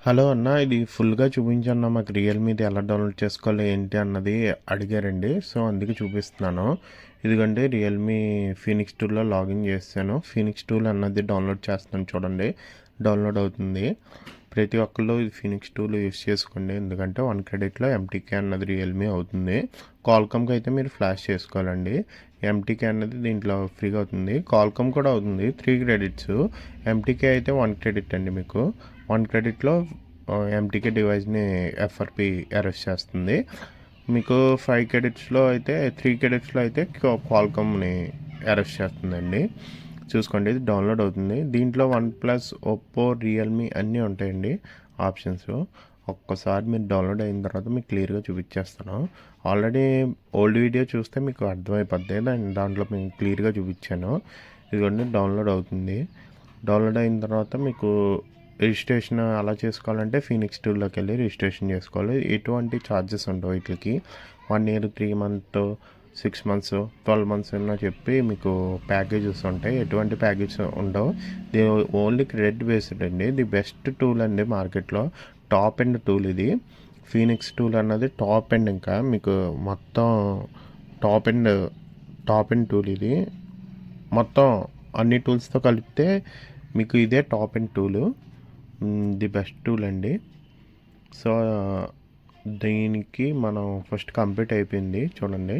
Hello అన్న, ఇది ఫుల్గా చూపించన్న. మాకు రియల్మీది ఎలా డౌన్లోడ్ చేసుకోవాలి ఏంటి అన్నది అడిగారండి. సో అందుకే చూపిస్తున్నాను. ఇదిగండి రియల్మీ ఫీనిక్స్ టూల్లో లాగిన్ చేస్తాను. ఫీనిక్స్ టూల్ అన్నది డౌన్లోడ్ చేస్తాను, చూడండి డౌన్లోడ్ అవుతుంది. ప్రతి ఒక్కళ్ళు ఇది ఫీనిక్స్ టూల్ యూస్ చేసుకోండి, ఎందుకంటే 1 క్రెడిట్లో ఎంటీకే అన్నది రియల్మీ అవుతుంది. కాల్కమ్కి అయితే మీరు ఫ్లాష్ చేసుకోవాలండి. ఎంటీకే అన్నది దీంట్లో ఫ్రీగా అవుతుంది. కాల్కమ్ కూడా అవుతుంది 3 క్రెడిట్స్. ఎంటీకే అయితే 1 క్రెడిట్ అండి. మీకు 1 క్రెడిట్లో ఎంటీకే డివైస్ని ఎఫ్ఆర్పి అరెస్ట్ చేస్తుంది. మీకు 5 క్రెడిట్స్లో అయితే 3 క్రెడిట్స్లో అయితే క్వాల్కమ్ని అరెస్ట్ చేస్తుందండి. చూసుకోండి, ఇది డౌన్లోడ్ అవుతుంది. దీంట్లో వన్ప్లస్, ఒప్పో, రియల్మీ అన్నీ ఉంటాయండి ఆప్షన్స్. ఒక్కసారి మీరు డౌన్లోడ్ అయిన తర్వాత మీకు క్లియర్గా చూపించేస్తాను. ఆల్రెడీ ఓల్డ్ వీడియో చూస్తే మీకు అర్థమైపోద్ది, దాంట్లో మేము క్లియర్గా చూపించాను. ఇదిగోండి డౌన్లోడ్ అవుతుంది. డౌన్లోడ్ అయిన తర్వాత మీకు రిజిస్ట్రేషన్ అలా చేసుకోవాలంటే ఫీనిక్స్ టూల్లోకి వెళ్ళి రిజిస్ట్రేషన్ చేసుకోవాలి. ఎటువంటి ఛార్జెస్ ఉండవు వీటికి. 1 ఇయర్, 3 మంత్, 6 మంత్స్, 12 మంత్స్ అన్న చెప్పి మీకు ప్యాకేజెస్ ఉంటాయి. ఎటువంటి ప్యాకేజెస్ ఉండవు. ఇది ఓన్లీ క్రెడిట్ బేస్డ్ అండి. ఇది బెస్ట్ టూల్ అండి మార్కెట్లో. టాప్ ఎండ్ టూల్ ఇది. ఫీనిక్స్ టూల్ అన్నది టాప్ ఎండ్. ఇంకా మీకు మొత్తం టాప్ ఎండ్ టూల్ ఇది. మొత్తం అన్ని టూల్స్తో కలిపితే మీకు ఇదే top end tool. The best tool అండి. సో దీనికి మనం ఫస్ట్ కంప్లీట్ అయిపోయింది, చూడండి.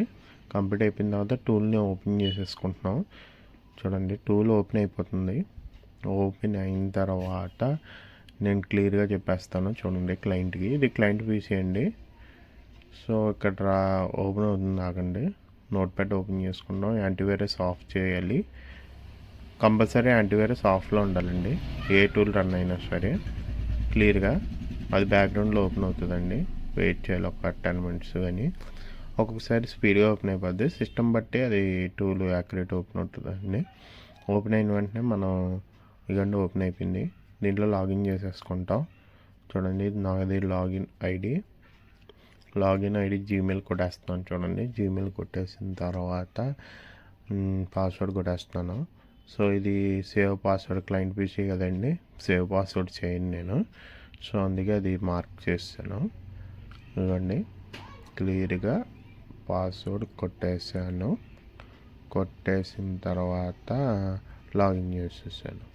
కంప్లీట్ అయిపోయిన తర్వాత టూల్ని ఓపెన్ చేసేసుకుంటున్నాం. చూడండి టూల్ ఓపెన్ అయిపోతుంది. ఓపెన్ అయిన తర్వాత నేను క్లియర్గా చెప్పేస్తాను, చూడండి. క్లయింట్కి ఇది క్లయింట్ పీసీ అండి. సో ఇక్కడ ఓపెన్ అవుతుంది, ఆగండి. నోట్ ప్యాడ్ ఓపెన్ చేసుకుంటాం. యాంటీవైరస్ ఆఫ్ చేయాలి. కంపల్సరీ యాంటీవైరస్ ఆఫ్లో ఉండాలండి, ఏ టూల్ రన్ అయినా సరే. క్లియర్గా అది బ్యాక్గ్రౌండ్లో ఓపెన్ అవుతుందండి. వెయిట్ చేయాలి ఒక 10 మినిట్స్. కానీ ఒక్కొక్కసారి స్పీడ్గా ఓపెన్ అయిపోద్ది, సిస్టమ్ బట్టి అది టూల్ యాక్యురేట్ ఓపెన్ అవుతుందండి. ఓపెన్ అయిన వెంటనే మనం ఇదండి ఓపెన్ అయిపోయింది. దీంట్లో లాగిన్ చేసేసుకుంటాం. చూడండి ఇది నాది లాగిన్ ఐడి జీమెయిల్ కొట్టేస్తున్నాను. చూడండి జీమెయిల్ కొట్టేసిన తర్వాత పాస్వర్డ్ కొట్టేస్తున్నాను. సో ఇది సేవ్ పాస్వర్డ్ క్లయింట్ పీసీ కదండి, సేవ్ పాస్వర్డ్ చేయను నేను. సో అందుకే అది మార్క్ చేస్తాను. ఇవ్వండి క్లియర్గా పాస్వర్డ్ కొట్టేసాను. కొట్టేసిన తర్వాత లాగిన్ చేసేసాను.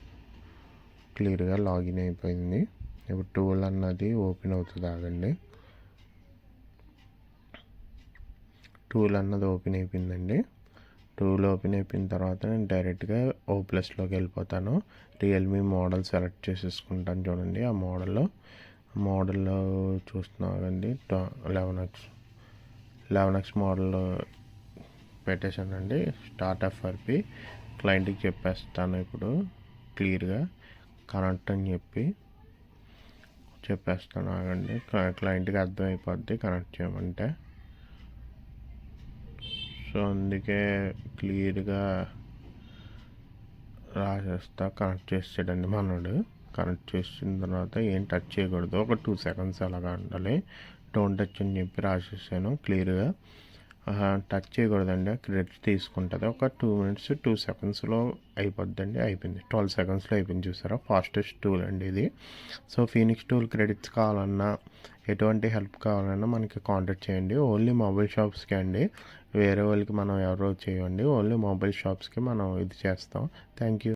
క్లియర్గా లాగిన్ అయిపోయింది. ఇప్పుడు టూల్ అన్నది ఓపెన్ అవుతుంది, ఆగండి. టూల్ అన్నది ఓపెన్ అయిపోయిందండి. టూల్ ఓపెన్ అయిపోయిన తర్వాత నేను డైరెక్ట్గా ఓప్లస్లోకి వెళ్ళిపోతాను. రియల్మీ మోడల్ సెలెక్ట్ చేసేసుకుంటాను. చూడండి ఆ మోడల్లో చూస్తున్నారండి. 11X మోడల్ పెట్టేశానండి. స్టార్ట్ ఎఫ్ఆర్పి క్లయింట్కి చెప్పేస్తాను. ఇప్పుడు క్లియర్గా కనెక్ట్ అని చెప్పేస్తాను, ఆగండి. క్లయింట్కి అర్థమైపోద్ది కనెక్ట్ చేయమంటే. సో అందుకే క్లియర్గా రాసేస్తా. కనెక్ట్ చేసాడండి మనోడు. కనెక్ట్ చేసిన తర్వాత ఏం టచ్ చేయకూడదు, ఒక 2 సెకండ్స్ అలాగా ఉండాలి. డోంట్ టచ్ అని చెప్పి రాసేసాను క్లియర్గా. టచ్ చేయకూడదండి, క్రెడిట్ తీసుకుంటుంది. ఒక 2 మినిట్స్ 2 సెకండ్స్లో అయిపోద్దండి. అయిపోయింది, 12 సెకండ్స్లో అయిపోయింది. చూసారా, ఫాస్టెస్ట్ టూల్ అండి ఇది. సో ఫీనిక్స్ టూల్ క్రెడిట్స్ కావాలన్నా, ఎటువంటి హెల్ప్ కావాలన్నా మనకి కాంటాక్ట్ చేయండి. ఓన్లీ మొబైల్ షాప్స్కి అండి, వేరే వాళ్ళకి మనం ఎవరో చేయండి. ఓన్లీ మొబైల్ షాప్స్కి మనం ఇది చేస్తాం. Thank you.